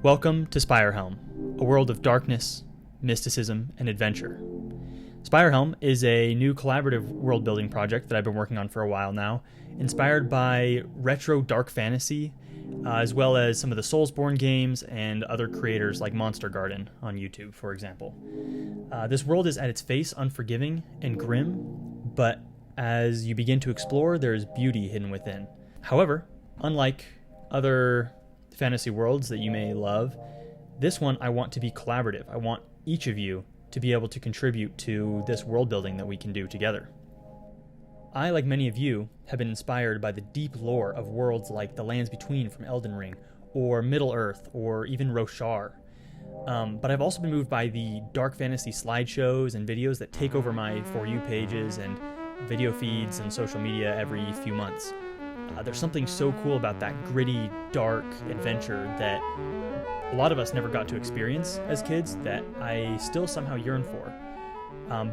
Welcome to SpireHelm, a world of darkness, mysticism, and adventure. SpireHelm is a new collaborative world-building project that I've been working on for a while now, inspired by retro dark fantasy, as well as some of the Soulsborne games and other creators like Monster Garden on YouTube, for example. This world is at its face unforgiving and grim, but as you begin to explore, there is beauty hidden within. However, unlike other fantasy worlds that you may love, this one I want to be collaborative. I want each of you to be able to contribute to this world building that we can do together. I, like many of you, have been inspired by the deep lore of worlds like The Lands Between from Elden Ring, or Middle-earth, or even Roshar. But I've also been moved by the dark fantasy slideshows and videos that take over my For You pages and video feeds and social media every few months. There's something so cool about that gritty, dark adventure that a lot of us never got to experience as kids that I still somehow yearn for.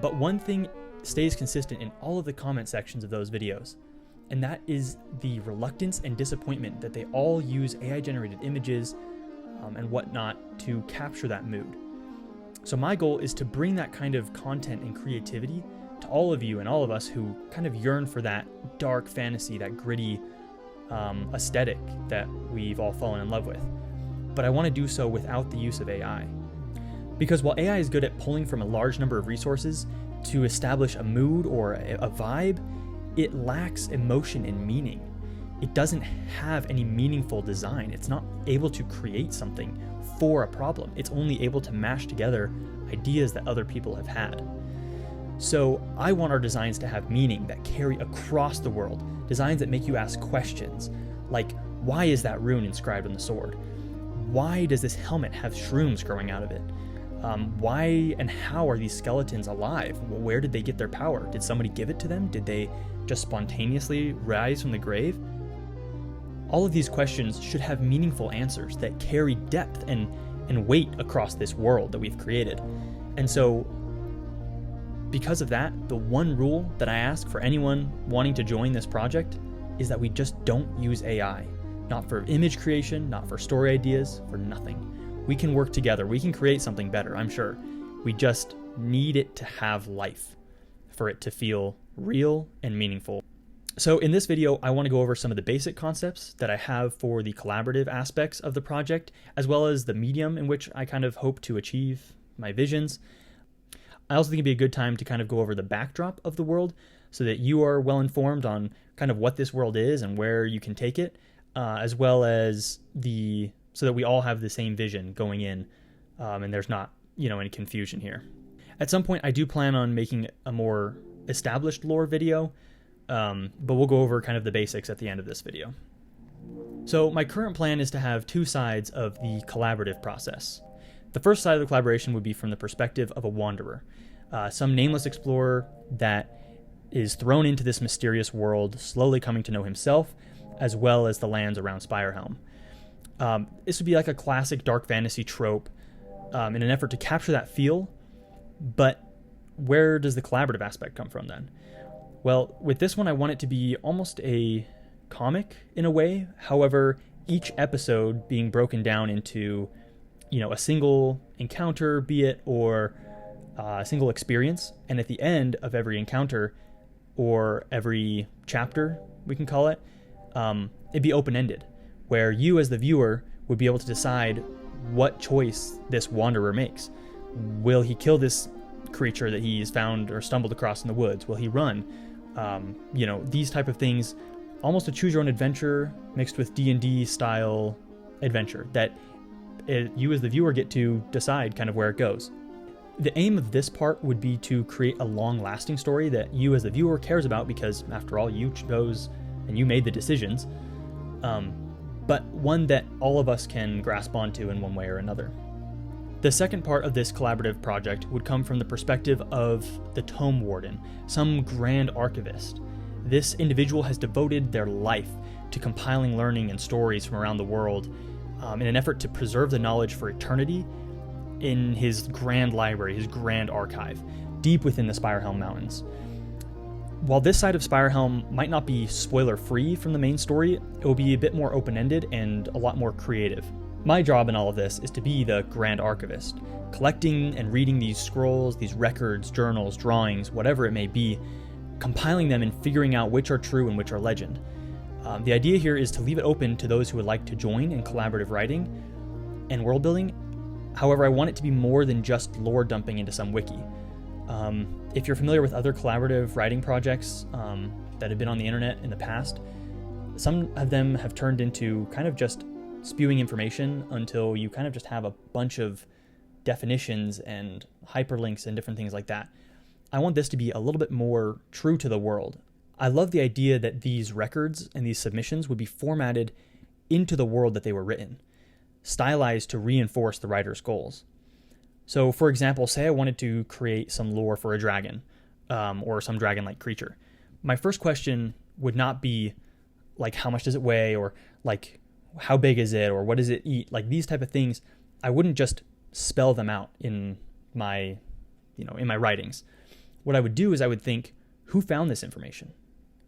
But one thing stays consistent in all of the comment sections of those videos, and that is the reluctance and disappointment that they all use AI-generated images and whatnot to capture that mood. So my goal is to bring that kind of content and creativity to all of you and all of us who kind of yearn for that dark fantasy, that gritty aesthetic that we've all fallen in love with. But I want to do so without the use of AI. Because while AI is good at pulling from a large number of resources to establish a mood or a vibe, it lacks emotion and meaning. It doesn't have any meaningful design. It's not able to create something for a problem. It's only able to mash together ideas that other people have had. So I want our designs to have meaning that carry across the world, designs that make you ask questions, like why is that rune inscribed on the sword? Why does this helmet have shrooms growing out of it? Why and how are these skeletons alive? Where did they get their power? Did somebody give it to them? Did they just spontaneously rise from the grave? All of these questions should have meaningful answers that carry depth and weight across this world that we've created. And so, because of that, the one rule that I ask for anyone wanting to join this project is that we just don't use AI. Not for image creation, not for story ideas, for nothing. We can work together. We can create something better, I'm sure. We just need it to have life, for it to feel real and meaningful. So in this video, I want to go over some of the basic concepts that I have for the collaborative aspects of the project, as well as the medium in which I kind of hope to achieve my visions. I also think it'd be a good time to kind of go over the backdrop of the world so that you are well informed on kind of what this world is and where you can take it, as well as so that we all have the same vision going in, and there's not, any confusion here. At some point, I do plan on making a more established lore video, but we'll go over kind of the basics at the end of this video. So my current plan is to have two sides of the collaborative process. The first side of the collaboration would be from the perspective of a wanderer, some nameless explorer that is thrown into this mysterious world, slowly coming to know himself, as well as the lands around SpireHelm. This would be like a classic dark fantasy trope in an effort to capture that feel, but where does the collaborative aspect come from then? Well, with this one, I want it to be almost a comic in a way. However, each episode being broken down into a single encounter, be it, or a single experience. And at the end of every encounter, or every chapter, we can call it, it'd be open-ended, where you as the viewer would be able to decide what choice this wanderer makes. Will he kill this creature that he's found or stumbled across in the woods? Will he run? These type of things, almost a choose your own adventure mixed with D&D style adventure that you as the viewer get to decide kind of where it goes. The aim of this part would be to create a long-lasting story that you as the viewer cares about because, after all, you chose and you made the decisions, but one that all of us can grasp onto in one way or another. The second part of this collaborative project would come from the perspective of the Tome Warden, some grand archivist. This individual has devoted their life to compiling learning and stories from around the world in an effort to preserve the knowledge for eternity in his grand library, his grand archive, deep within the SpireHelm Mountains. While this side of SpireHelm might not be spoiler-free from the main story, it will be a bit more open-ended and a lot more creative. My job in all of this is to be the Grand Archivist, collecting and reading these scrolls, these records, journals, drawings, whatever it may be, compiling them and figuring out which are true and which are legend. The idea here is to leave it open to those who would like to join in collaborative writing and world building. However, I want it to be more than just lore dumping into some wiki. If you're familiar with other collaborative writing projects that have been on the internet in the past, some of them have turned into kind of just spewing information until you kind of just have a bunch of definitions and hyperlinks and different things like that. I want this to be a little bit more true to the world. I love the idea that these records and these submissions would be formatted into the world that they were written, stylized to reinforce the writer's goals. So, for example, say I wanted to create some lore for a dragon, or some dragon-like creature. My first question would not be, like, how much does it weigh, or, like, how big is it, or what does it eat? Like, these type of things, I wouldn't just spell them out in my writings. What I would do is I would think, who found this information?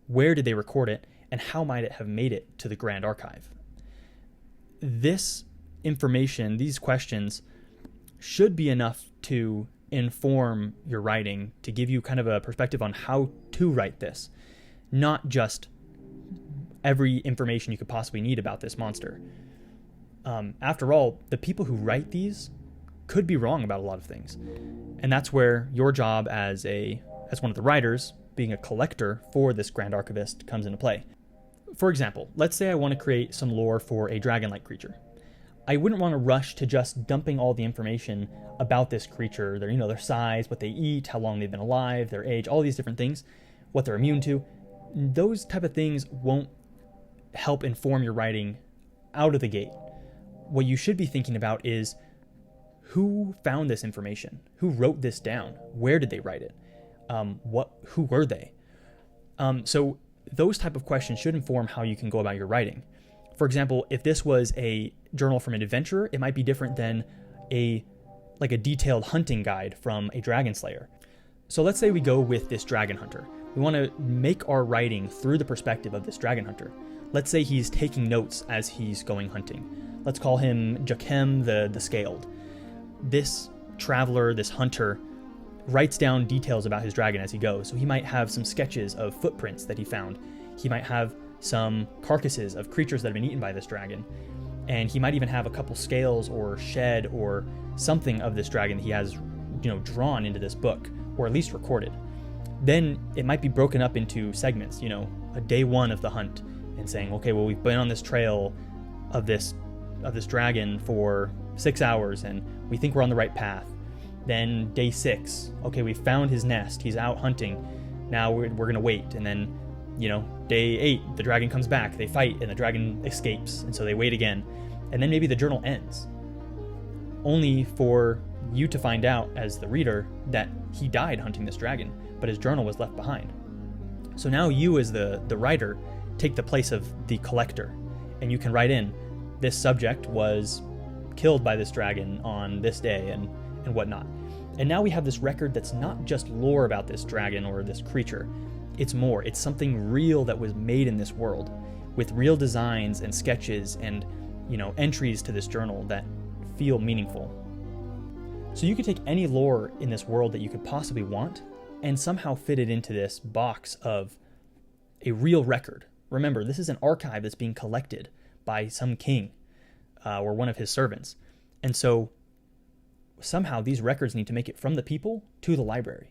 Where did they record it? And how might it have made it to the Grand Archive? This information, these questions, should be enough to inform your writing, to give you kind of a perspective on how to write this, not just every information you could possibly need about this monster. After all, the people who write these could be wrong about a lot of things. And that's where your job as one of the writers, being a collector for this Grand Archivist, comes into play. For example, let's say I want to create some lore for a dragon-like creature. I wouldn't want to rush to just dumping all the information about this creature, their size, what they eat, how long they've been alive, their age, all these different things, what they're immune to. Those type of things won't help inform your writing out of the gate. What you should be thinking about is, who found this information? Who wrote this down? Where did they write it? Who were they? So those type of questions should inform how you can go about your writing. For example, if this was a journal from an adventurer, it might be different than a detailed hunting guide from a dragon slayer. So let's say we go with this dragon hunter. We want to make our writing through the perspective of this dragon hunter. Let's say he's taking notes as he's going hunting. Let's call him Jakem the Scaled. This traveler, this hunter, writes down details about his dragon as he goes. So he might have some sketches of footprints that he found. He might have some carcasses of creatures that have been eaten by this dragon. And he might even have a couple scales or shed or something of this dragon that he has, drawn into this book, or at least recorded. Then it might be broken up into segments, a day one of the hunt, and saying, okay, well, we've been on this trail of this dragon for 6 hours, and we think we're on the right path. Then day 6, okay, we found his nest, he's out hunting, now we're gonna wait. And then, day 8, the dragon comes back, they fight, and the dragon escapes, and so they wait again. And then maybe the journal ends, only for you to find out as the reader that he died hunting this dragon, but his journal was left behind. So now you as the writer take the place of the collector, and you can write in, this subject was killed by this dragon on this day, and whatnot. And now we have this record that's not just lore about this dragon or this creature. It's more. It's something real that was made in this world, with real designs and sketches and, entries to this journal that feel meaningful. So you could take any lore in this world that you could possibly want and somehow fit it into this box of a real record. Remember, this is an archive that's being collected by some king or one of his servants. And so somehow these records need to make it from the people to the library.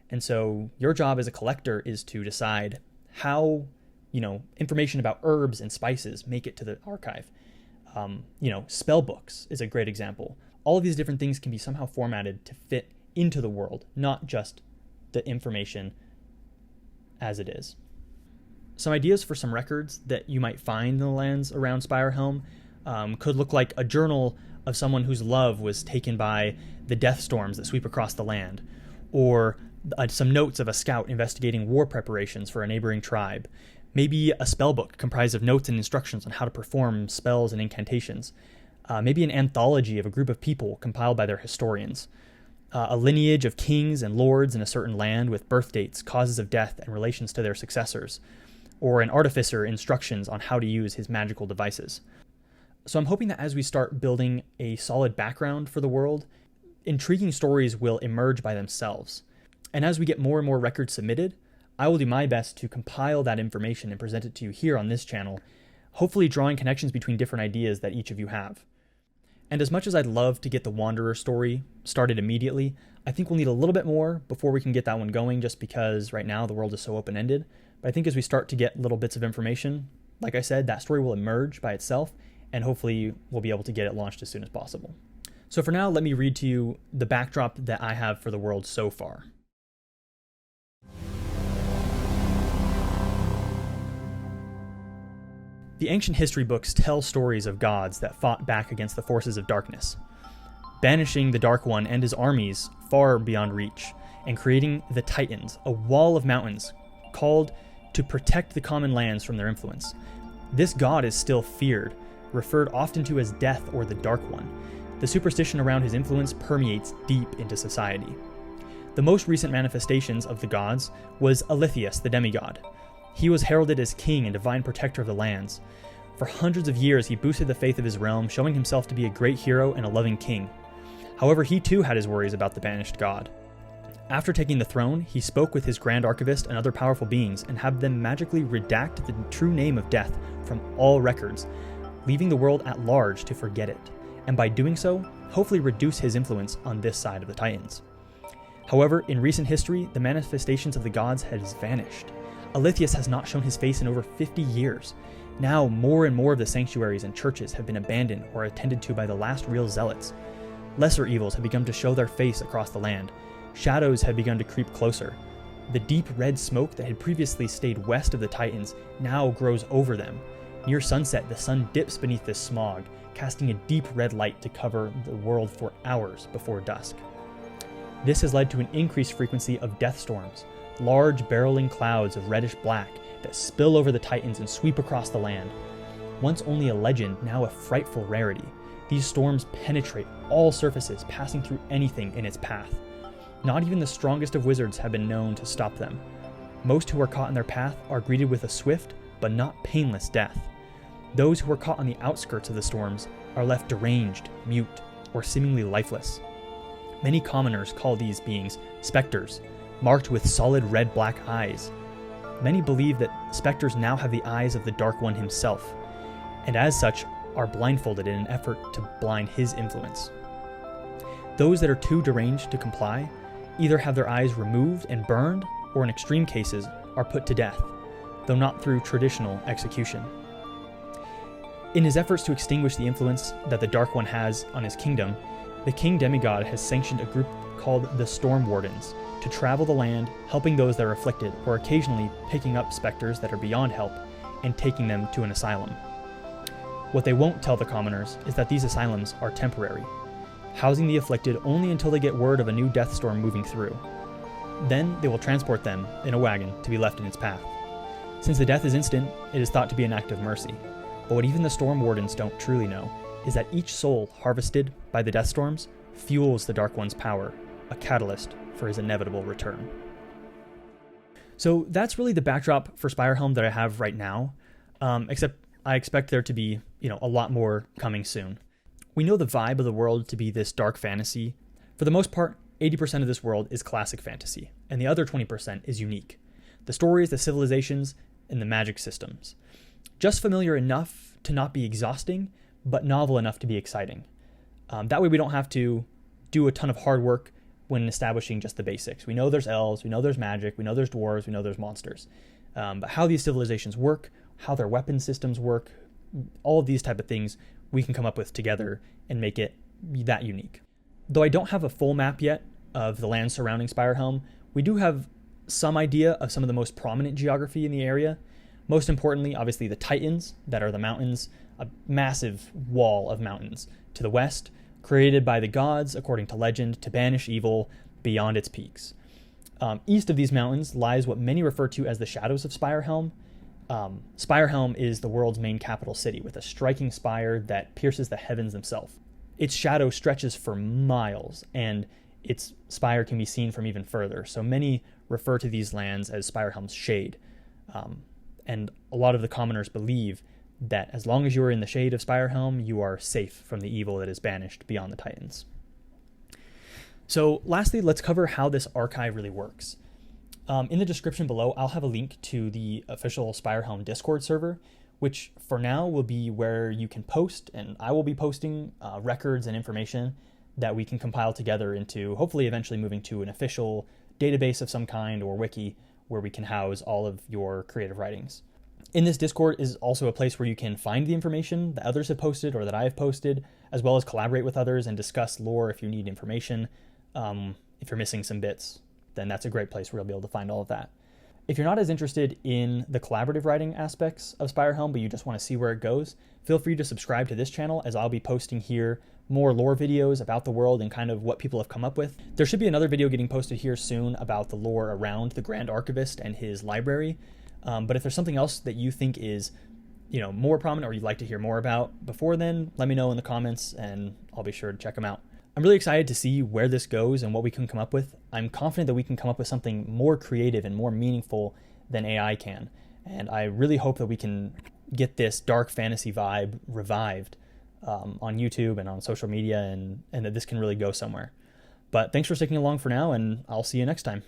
And so your job as a collector is to decide how, information about herbs and spices make it to the archive. Spell books is a great example. All of these different things can be somehow formatted to fit into the world, not just the information as it is. Some ideas for some records that you might find in the lands around SpireHelm could look like a journal of someone whose love was taken by the death storms that sweep across the land, or some notes of a scout investigating war preparations for a neighboring tribe, maybe a spell book comprised of notes and instructions on how to perform spells and incantations, maybe an anthology of a group of people compiled by their historians, a lineage of kings and lords in a certain land with birth dates, causes of death, and relations to their successors, or an artificer instructions on how to use his magical devices. So I'm hoping that as we start building a solid background for the world, intriguing stories will emerge by themselves. And as we get more and more records submitted, I will do my best to compile that information and present it to you here on this channel, hopefully drawing connections between different ideas that each of you have. And as much as I'd love to get the Wanderer story started immediately, I think we'll need a little bit more before we can get that one going, just because right now the world is so open-ended. But I think as we start to get little bits of information, like I said, that story will emerge by itself, and hopefully we'll be able to get it launched as soon as possible. So for now, let me read to you the backdrop that I have for the world so far. The ancient history books tell stories of gods that fought back against the forces of darkness, banishing the Dark One and his armies far beyond reach, and creating the Titans, a wall of mountains called to protect the common lands from their influence. This god is still feared, referred often to as Death or the Dark One. The superstition around his influence permeates deep into society. The most recent manifestations of the gods was Aletheus, the demigod. He was heralded as king and divine protector of the lands. For hundreds of years, he boosted the faith of his realm, showing himself to be a great hero and a loving king. However, he too had his worries about the banished god. After taking the throne, he spoke with his Grand Archivist and other powerful beings and had them magically redact the true name of Death from all records, leaving the world at large to forget it, and by doing so, hopefully reduce his influence on this side of the Titans. However, in recent history, the manifestations of the gods has vanished. Aletheus has not shown his face in over 50 years. Now, more and more of the sanctuaries and churches have been abandoned or attended to by the last real zealots. Lesser evils have begun to show their face across the land. Shadows have begun to creep closer. The deep red smoke that had previously stayed west of the Titans now grows over them. Near sunset, the sun dips beneath this smog, casting a deep red light to cover the world for hours before dusk. This has led to an increased frequency of death storms, large barreling clouds of reddish black that spill over the Titans and sweep across the land. Once only a legend, now a frightful rarity, these storms penetrate all surfaces, passing through anything in its path. Not even the strongest of wizards have been known to stop them. Most who are caught in their path are greeted with a swift, but not painless death. Those who are caught on the outskirts of the storms are left deranged, mute, or seemingly lifeless. Many commoners call these beings specters, marked with solid red-black eyes. Many believe that specters now have the eyes of the Dark One himself, and as such are blindfolded in an effort to blind his influence. Those that are too deranged to comply either have their eyes removed and burned, or in extreme cases are put to death, though not through traditional execution. In his efforts to extinguish the influence that the Dark One has on his kingdom, the king demigod has sanctioned a group called the Storm Wardens to travel the land, helping those that are afflicted, or occasionally picking up specters that are beyond help and taking them to an asylum. What they won't tell the commoners is that these asylums are temporary, housing the afflicted only until they get word of a new death storm moving through. Then they will transport them in a wagon to be left in its path. Since the death is instant, it is thought to be an act of mercy. But what even the Storm Wardens don't truly know is that each soul harvested by the death storms fuels the Dark One's power, a catalyst for his inevitable return. So that's really the backdrop for SpireHelm that I have right now, except I expect there to be, a lot more coming soon. We know the vibe of the world to be this dark fantasy. For the most part, 80% of this world is classic fantasy, and the other 20% is unique. The stories, the civilizations, and the magic systems. Just familiar enough to not be exhausting, but novel enough to be exciting. That way we don't have to do a ton of hard work when establishing just the basics. We know there's elves, we know there's magic, we know there's dwarves, we know there's monsters. But how these civilizations work, how their weapon systems work, all of these type of things we can come up with together and make it that unique. Though I don't have a full map yet of the land surrounding SpireHelm, we do have some idea of some of the most prominent geography in the area. Most importantly, obviously the Titans, that are the mountains, a massive wall of mountains to the west, created by the gods, according to legend, to banish evil beyond its peaks. East of these mountains lies what many refer to as the shadows of SpireHelm. SpireHelm is the world's main capital city, with a striking spire that pierces the heavens themselves. Its shadow stretches for miles, and its spire can be seen from even further, so many refer to these lands as SpireHelm's shade. And a lot of the commoners believe that as long as you are in the shade of SpireHelm, you are safe from the evil that is banished beyond the Titans. So lastly, let's cover how this archive really works. In the description below, I'll have a link to the official SpireHelm Discord server, which for now will be where you can post, and I will be posting records and information that we can compile together into, hopefully eventually moving to an official database of some kind or wiki where we can house all of your creative writings. In this Discord is also a place where you can find the information that others have posted or that I have posted, as well as collaborate with others and discuss lore if you need information. If you're missing some bits, then that's a great place where you'll be able to find all of that. If you're not as interested in the collaborative writing aspects of SpireHelm, but you just want to see where it goes, feel free to subscribe to this channel, as I'll be posting here more lore videos about the world and kind of what people have come up with. There should be another video getting posted here soon about the lore around the Grand Archivist and his library. But if there's something else that you think is, more prominent or you'd like to hear more about before then, let me know in the comments and I'll be sure to check them out. I'm really excited to see where this goes and what we can come up with. I'm confident that we can come up with something more creative and more meaningful than AI can. And I really hope that we can get this dark fantasy vibe revived on YouTube and on social media, and that this can really go somewhere. But thanks for sticking along for now, and I'll see you next time.